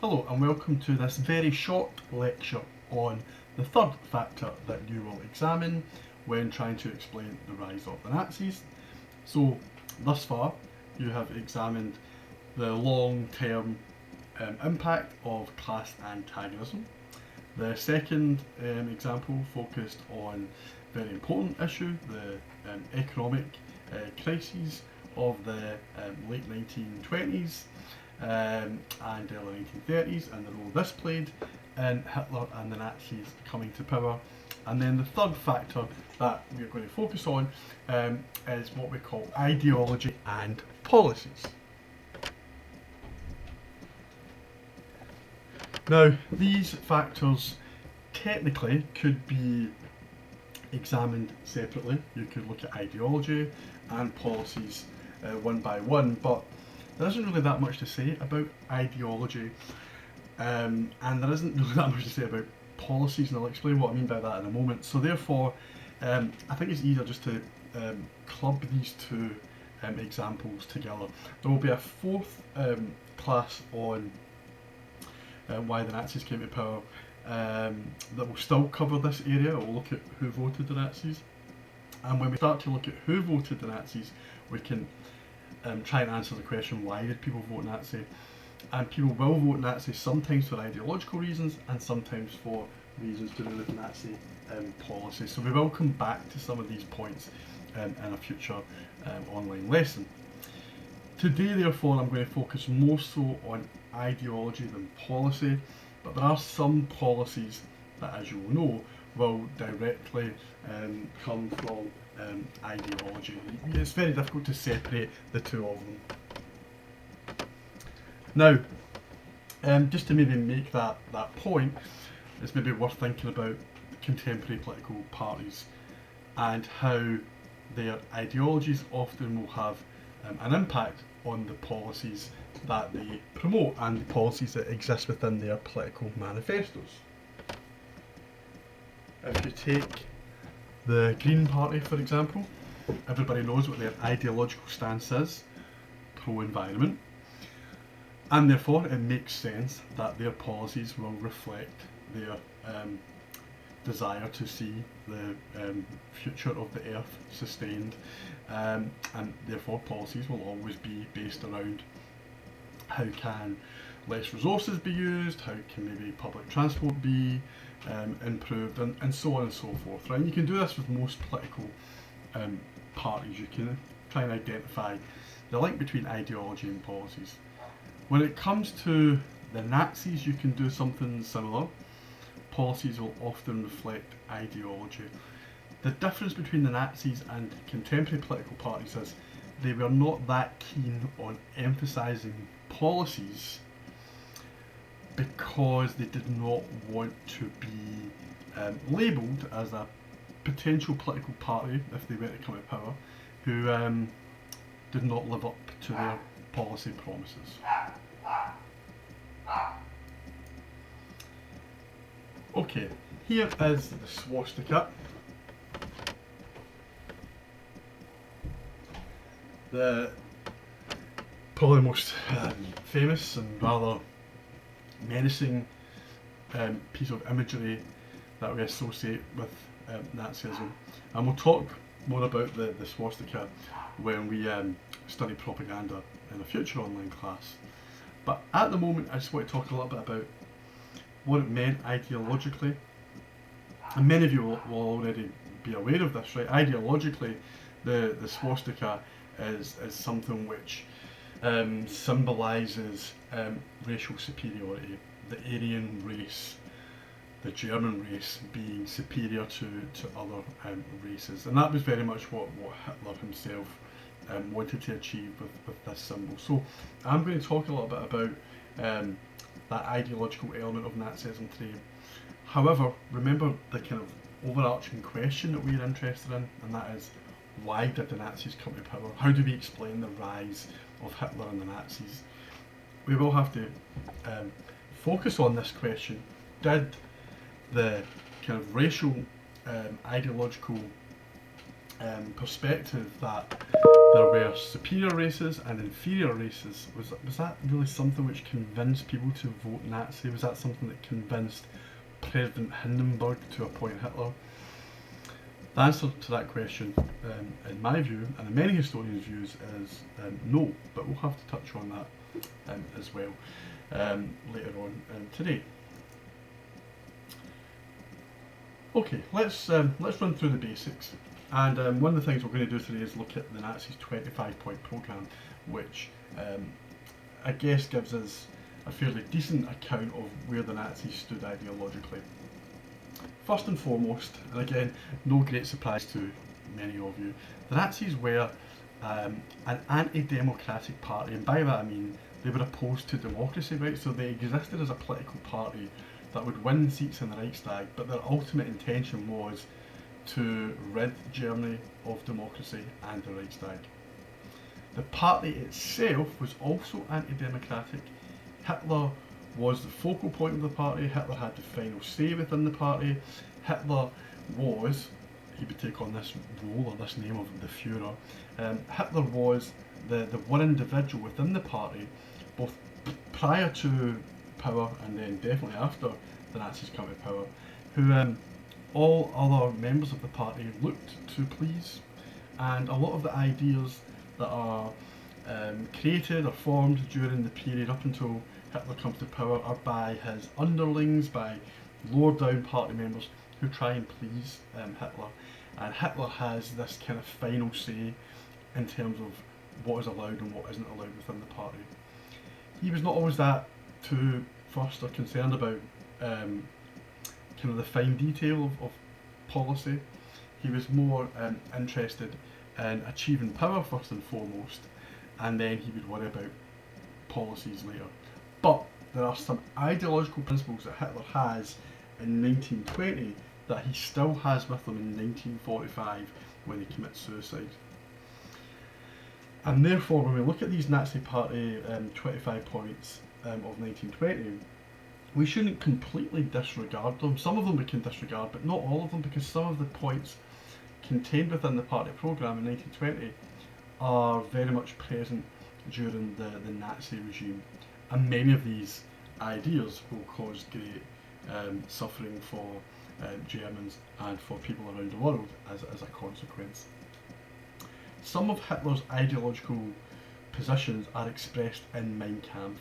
Hello and welcome to this very short lecture on the third factor that you will examine when trying to explain the rise of the Nazis. So thus far you have examined the long-term impact of class antagonism. The second example focused on a very important issue, the economic crises of the late 1920s and early 1930s and the role this played in Hitler and the Nazis coming to power. And then the third factor that we're going to focus on is what we call ideology and policies. Now, these factors technically could be examined separately. You could look at ideology and policies one by one, but there isn't really that much to say about ideology, and there isn't really that much to say about policies, and I'll explain what I mean by that in a moment. So therefore, I think it's easier just to club these two examples together. There will be a fourth class on why the Nazis came to power that will still cover this area. It will look at who voted the Nazis, and when we start to look at who voted the Nazis, we can try and answer the question, why did people vote Nazi? And people will vote Nazi sometimes for ideological reasons and sometimes for reasons to do with Nazi policy. So we will come back to some of these points in a future online lesson. Today therefore I'm going to focus more so on ideology than policy, but there are some policies that, as you will know, will directly come from ideology. It's very difficult to separate the two of them. Now, just to maybe make that point, it's maybe worth thinking about contemporary political parties and how their ideologies often will have an impact on the policies that they promote and the policies that exist within their political manifestos. If you take the Green Party, for example, everybody knows what their ideological stance is, pro-environment, and therefore it makes sense that their policies will reflect their desire to see the future of the earth sustained, and therefore policies will always be based around how can less resources be used, how can maybe public transport be improved, and so on and so forth. Right? And you can do this with most political parties. You can try and identify the link between ideology and policies. When it comes to the Nazis, you can do something similar. Policies will often reflect ideology. The difference between the Nazis and contemporary political parties is they were not that keen on emphasising policies because they did not want to be labelled as a potential political party, if they were to come to power, who did not live up to their policy promises. Okay, here is the swastika. The probably most famous and rather menacing piece of imagery that we associate with Nazism. And we'll talk more about the swastika when we study propaganda in a future online class. But at the moment I just want to talk a little bit about what it meant ideologically. And many of you will already be aware of this, right? Ideologically, the swastika is something which symbolises racial superiority, the Aryan race, the German race being superior to other races. And that was very much what Hitler himself wanted to achieve with this symbol. So I'm going to talk a little bit about that ideological element of Nazism today. However, remember the kind of overarching question that we're interested in, and that is, why did the Nazis come to power? How do we explain the rise of Hitler and the Nazis? We will have to focus on this question. Did the kind of racial ideological perspective that there were superior races and inferior races. Was that really something which convinced people to vote Nazi? Was that something that convinced President Hindenburg to appoint Hitler? The answer to that question, in my view, and in many historians' views, is no, but we'll have to touch on that as well later on today. Okay, let's run through the basics. And one of the things we're going to do today is look at the Nazis' 25-point programme, which I guess gives us a fairly decent account of where the Nazis stood ideologically. First and foremost, and again, no great surprise to many of you, the Nazis were an anti-democratic party, and by that I mean they were opposed to democracy, right? So they existed as a political party that would win seats in the Reichstag, but their ultimate intention was to rid Germany of democracy and the Reichstag. The party itself was also anti-democratic. Hitler was the focal point of the party. Hitler had the final say within the party. Hitler was, he would take on this role or this name of the Führer. Hitler was the one individual within the party, both prior to power and then definitely after the Nazis come to power, who all other members of the party looked to please, and a lot of the ideas that are created or formed during the period up until Hitler comes to power are by his underlings, by lower down party members who try and please Hitler. And Hitler has this kind of final say in terms of what is allowed and what isn't allowed within the party. He was not always that too fussed or concerned about kind of the fine detail of policy. He was more interested in achieving power first and foremost, and then he would worry about policies later. But there are some ideological principles that Hitler has in 1920 that he still has with him in 1945 when he commits suicide. And therefore, when we look at these Nazi Party 25 points of 1920, we shouldn't completely disregard them. Some of them we can disregard, but not all of them, because some of the points contained within the party programme in 1920 are very much present during the Nazi regime. And many of these ideas will cause great suffering for Germans and for people around the world as a consequence. Some of Hitler's ideological positions are expressed in Mein Kampf,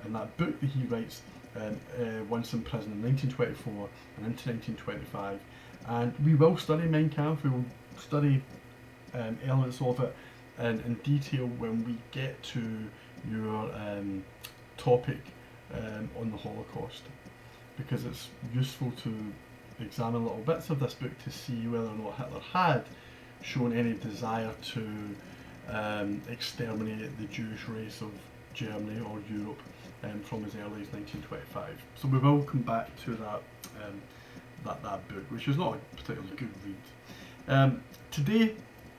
in that book that he writes once in prison in 1924 and into 1925. And we will study Mein Kampf, we will study elements of it in detail when we get to your topic on the Holocaust, because it's useful to examine little bits of this book to see whether or not Hitler had shown any desire to exterminate the Jewish race of Germany or Europe from as early as 1925. So we will come back to that book, which is not a particularly good read. Today,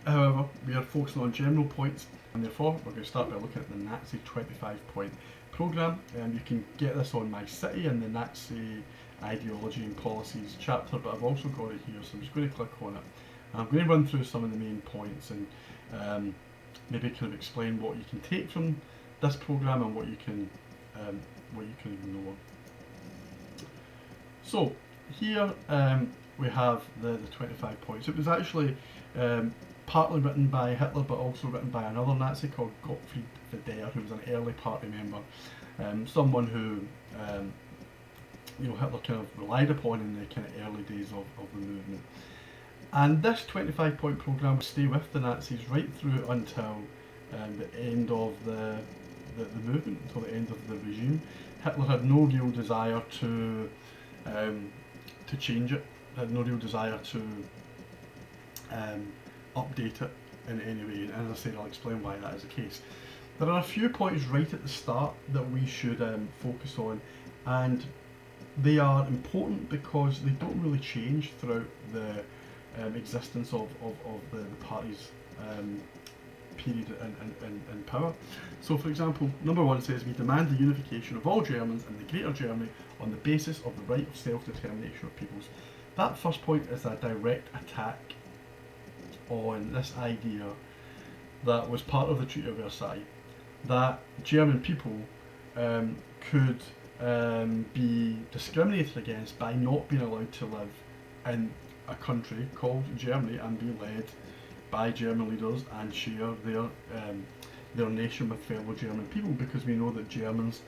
however, we are focusing on general points, and therefore we're going to start by looking at the Nazi 25-point programme. You can get this on My City in the Nazi Ideology and Policies chapter, but I've also got it here, so I'm just going to click on it. And I'm going to run through some of the main points and maybe kind of explain what you can take from this programme and what you can ignore. So here we have the 25 points. It was actually partly written by Hitler, but also written by another Nazi called Gottfried Vider, who was an early party member, someone who Hitler kind of relied upon in the kind of early days of the movement. And this 25-point programme would stay with the Nazis right through until the end of the movement, until the end of the regime. Hitler had no real desire to change it, had no real desire to update it in any way, and as I said, I'll explain why that is the case. There are a few points right at the start that we should focus on, and they are important because they don't really change throughout the existence of the party's period in power. So for example, number 1 says, we demand the unification of all Germans in the Greater Germany on the basis of the right of self-determination of peoples. That first point is a direct attack on this idea that was part of the Treaty of Versailles, that German people could be discriminated against by not being allowed to live in a country called Germany and be led by German leaders and share their nation with fellow German people, because we know that Germans,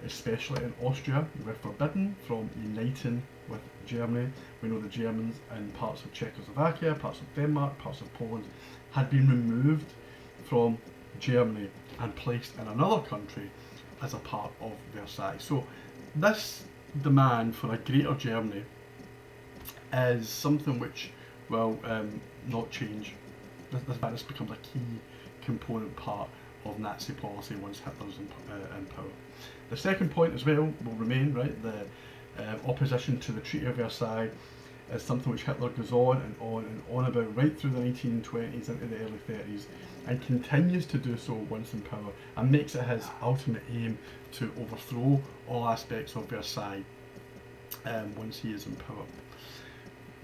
especially in Austria, were forbidden from uniting with Germany. We know the Germans in parts of Czechoslovakia, parts of Denmark, parts of Poland had been removed from Germany and placed in another country as a part of Versailles. So this demand for a greater Germany is something which will not change. This becomes a key component part of Nazi policy once Hitler's in power. The second point as well will remain, right? The opposition to the Treaty of Versailles is something which Hitler goes on and on and on about right through the 1920s into the early 30s, and continues to do so once in power, and makes it his ultimate aim to overthrow all aspects of Versailles once he is in power,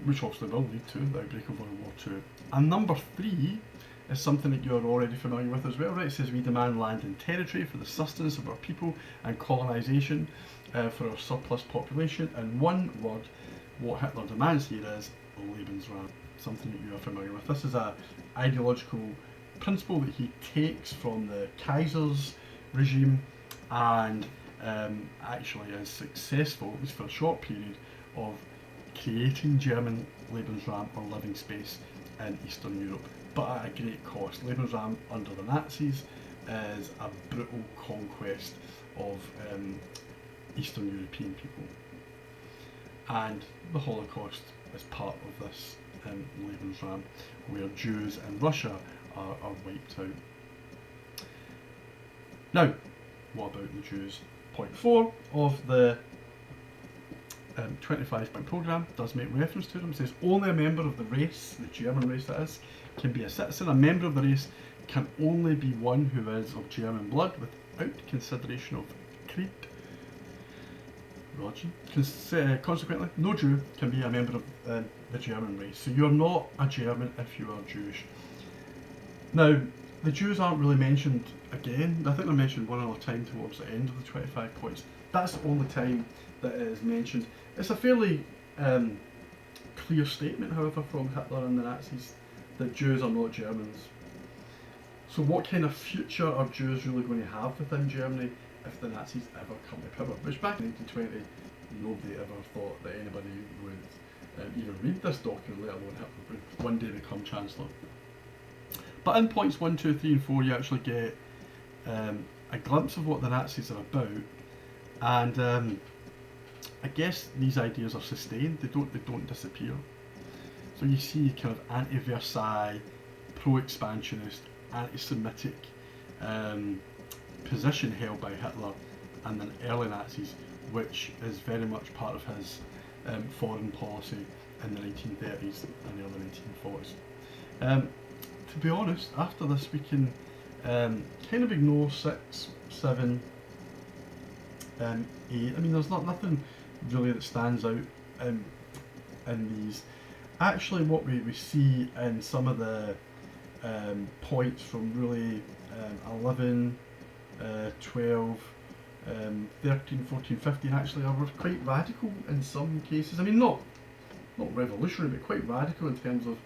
which obviously will lead to the outbreak of World War II. And number 3 is something that you're already familiar with as well, right? It says we demand land and territory for the sustenance of our people and colonisation for our surplus population. In one word, what Hitler demands here is Lebensraum, something that you are familiar with. This is an ideological principle that he takes from the Kaiser's regime, and actually is successful, at least for a short period, of creating German Lebensraum, or living space, in Eastern Europe, but at a great cost. Lebensraum under the Nazis is a brutal conquest of Eastern European people, and the Holocaust is part of this Lebensraum, where Jews in Russia are wiped out. Now, what about the Jews? Point 4 of the 25-point programme does make reference to them. It says only a member of the race, the German race that is, can be a citizen. A member of the race can only be one who is of German blood without consideration of creed, religion. Consequently, no Jew can be a member of the German race. So you're not a German if you are Jewish. Now, the Jews aren't really mentioned again. I think they're mentioned one other time towards the end of the 25 points. That's the only time that it is mentioned. It's a fairly clear statement, however, from Hitler and the Nazis that Jews are not Germans. So what kind of future are Jews really going to have within Germany if the Nazis ever come to power? Which back in 1920, nobody ever thought that anybody would even read this document, let alone Hitler would one day become Chancellor. But in points 1, 2, 3 and 4 you actually get a glimpse of what the Nazis are about, and I guess these ideas are sustained, they don't disappear. So you see kind of anti-Versailles, pro-expansionist, anti-Semitic position held by Hitler and the early Nazis, which is very much part of his foreign policy in the 1930s and the early 1940s. To be honest, after this we can kind of ignore 6, 7, 8. I mean, there's nothing really that stands out in these. Actually, what we see in some of the points from really 11, 12, 13, 14, 15 actually are quite radical in some cases. I mean, not revolutionary, but quite radical in terms of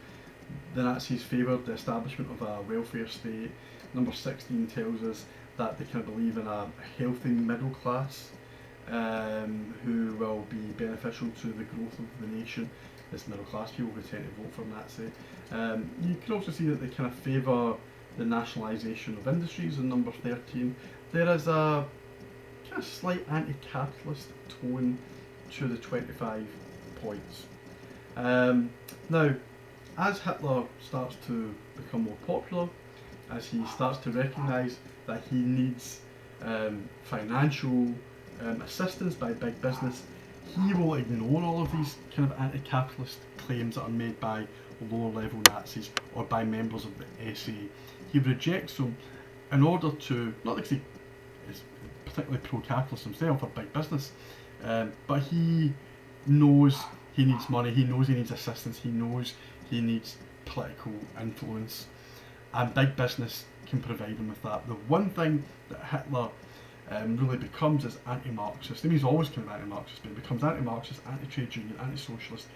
the Nazis favoured the establishment of a welfare state. Number 16 tells us that they kind of believe in a healthy middle class who will be beneficial to the growth of the nation. It's middle class people who tend to vote for Nazi. You can also see that they kind of favour the nationalisation of industries in number 13. There is a kind of slight anti-capitalist tone to the 25 points. Now, as Hitler starts to become more popular, as he starts to recognise that he needs financial assistance by big business, he will ignore all of these kind of anti-capitalist claims that are made by lower level Nazis or by members of the SA. He rejects them in order to, not because he is particularly pro-capitalist himself or big business, but he knows he needs money, he knows he needs assistance, he knows he needs political influence, and big business can provide them with that. The one thing that Hitler really becomes is anti-Marxist. I mean, he's always kind of anti-Marxist, but he becomes anti-Marxist, anti-trade union, anti-socialist,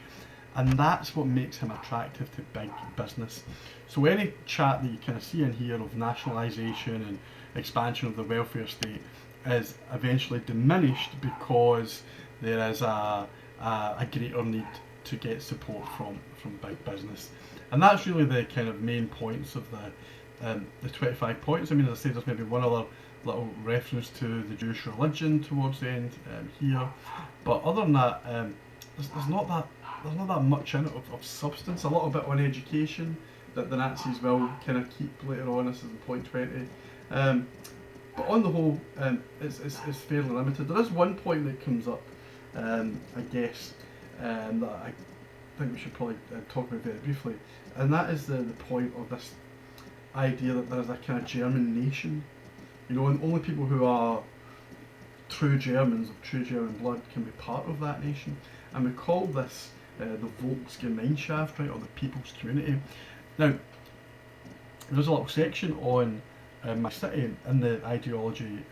and that's what makes him attractive to big business. So any chat that you kind of see in here of nationalisation and expansion of the welfare state is eventually diminished because there is a greater need to get support from big business. And that's really the kind of main points of the 25 points. I mean, as I say, there's maybe one other little reference to the Jewish religion towards the end here, but other than that, there's not that much in it of substance. A little bit on education that the Nazis will kind of keep later on. This is in point 20. But on the whole, it's fairly limited. There is one point that comes up, I guess, that I think we should probably talk about very briefly, and that is the point of this idea that there is a kind of German nation, you know, and only people who are true Germans, of true German blood, can be part of that nation. And we call this the Volksgemeinschaft, right, or the People's Community. Now, there's a little section on My City in the ideology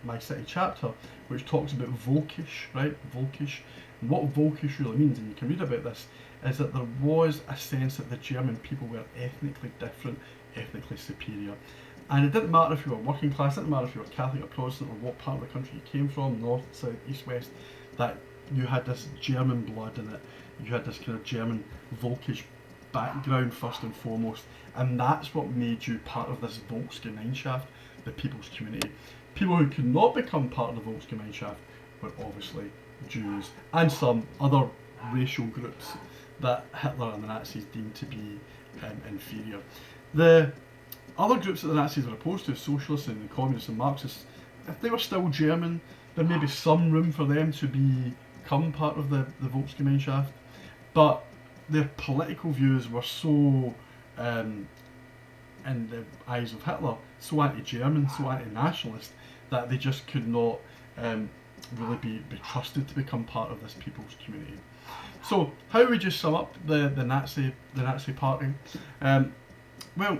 My City chapter, which talks about Volkisch, right? Volkisch. And what Volkisch really means, and you can read about this, is that there was a sense that the German people were ethnically different, ethnically superior. And it didn't matter if you were working class, it didn't matter if you were Catholic or Protestant or what part of the country you came from, north, south, east, west, that you had this German blood in it. You had this kind of German Volkisch background first and foremost, and that's what made you part of this Volksgemeinschaft, the people's community. People who could not become part of the Volksgemeinschaft were obviously Jews and some other racial groups that Hitler and the Nazis deemed to be inferior. The other groups that the Nazis were opposed to, socialists and communists and Marxists, if they were still German, there may be some room for them to become part of the Volksgemeinschaft, but their political views were so, in the eyes of Hitler, so anti-German, so anti-nationalist, that they just could not really be trusted to become part of this people's community. So, how would you sum up the Nazi Party? Well,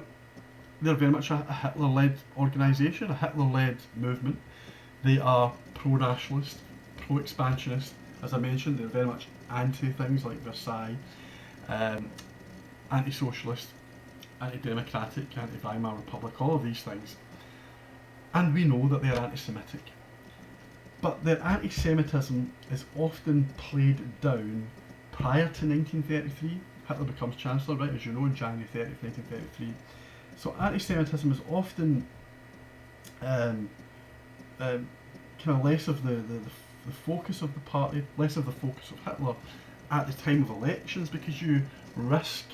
they're very much a Hitler-led organisation, a Hitler-led movement. They are pro-nationalist, pro-expansionist. As I mentioned, they're very much anti things like Versailles, anti-socialist, anti-democratic, anti-Weimar Republic, all of these things. And we know that they're anti-Semitic. But their anti-Semitism is often played down prior to 1933. Hitler becomes Chancellor, right, as you know, on January 30th, 1933. So anti-Semitism is often kind of less of the focus of the party, less of the focus of Hitler at the time of elections, because you risk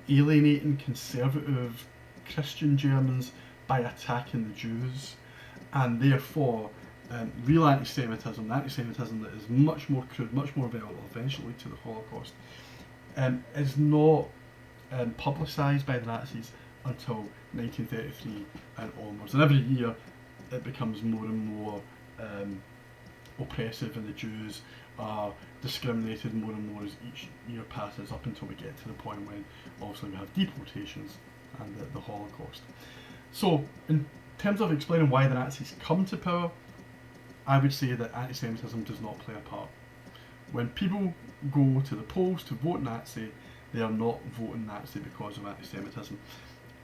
alienating conservative Christian Germans by attacking the Jews, and therefore real anti-Semitism, anti-Semitism that is much more crude, much more available eventually to the Holocaust, is not publicised by the Nazis until 1933 and onwards. And every year it becomes more and more oppressive, and the Jews are discriminated more and more as each year passes, up until we get to the point when obviously we have deportations and the Holocaust. So in terms of explaining why the Nazis come to power, I would say that anti-Semitism does not play a part. When people go to the polls to vote Nazi, they are not voting Nazi because of anti-Semitism.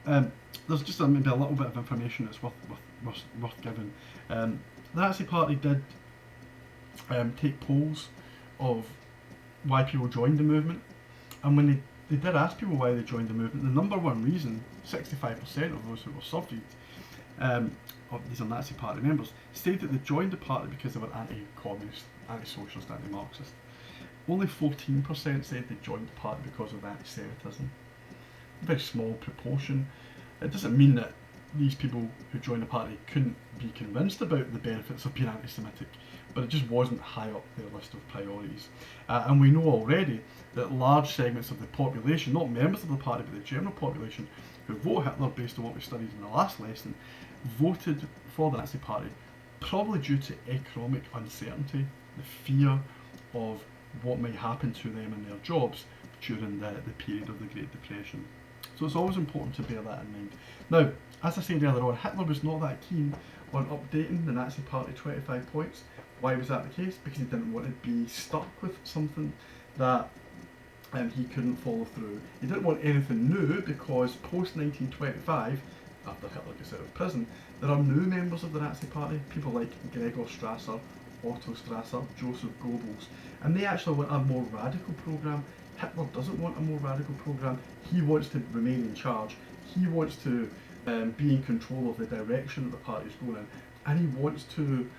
There's just maybe a little bit of information that's worth giving. The Nazi Party did take polls of why people joined the movement, and when they did ask people why they joined the movement, the number one reason, 65% of those who were surveyed, these are Nazi Party members, stated that they joined the party because they were anti-communist, anti-socialist, anti-Marxist. Only 14% said they joined the party because of anti-Semitism. A very small proportion. It doesn't mean that these people who joined the party couldn't be convinced about the benefits of being anti-Semitic, but it just wasn't high up their list of priorities. And we know already that large segments of the population, not members of the party, but the general population, who vote Hitler based on what we studied in the last lesson, voted for the Nazi Party probably due to economic uncertainty, the fear of what might happen to them in their jobs during the period of the Great Depression. So it's always important to bear that in mind. Now, as I said earlier on, Hitler was not that keen on updating the Nazi Party 25 points. Why was that the case? Because he didn't want to be stuck with something that he couldn't follow through. He didn't want anything new because post 1925, after Hitler gets out of prison, there are new members of the Nazi Party, people like Gregor Strasser, Otto Strasser, Joseph Goebbels, and they actually want a more radical programme. Hitler doesn't want a more radical programme. He wants to remain in charge. He wants to be in control of the direction that the party is going in, and he wants to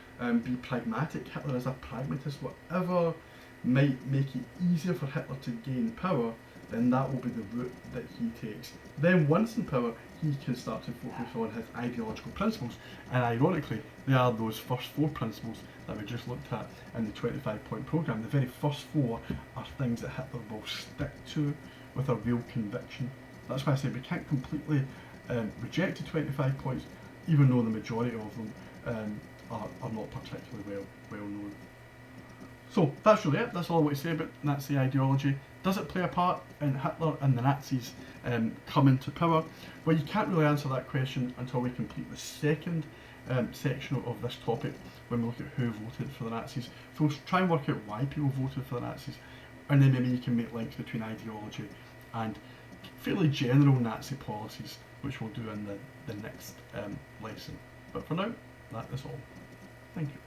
be pragmatic. Hitler is a pragmatist. Whatever might make it easier for Hitler to gain power, then that will be the route that he takes. Then once in power, he can start to focus on his ideological principles, and ironically, they are those first 4 principles that we just looked at in the 25-point programme. The very first 4 are things that Hitler will stick to with a real conviction. That's why I say we can't completely reject the 25 points, even though the majority of them are not particularly well known. So that's really it. That's all I want to say about Nazi ideology. Does it play a part in Hitler and the Nazis coming to power? Well, you can't really answer that question until we complete the second section of this topic, when we look at who voted for the Nazis. So we'll try and work out why people voted for the Nazis, and then maybe you can make links between ideology and fairly general Nazi policies, which we'll do in the next lesson. But for now, that is all. Thank you.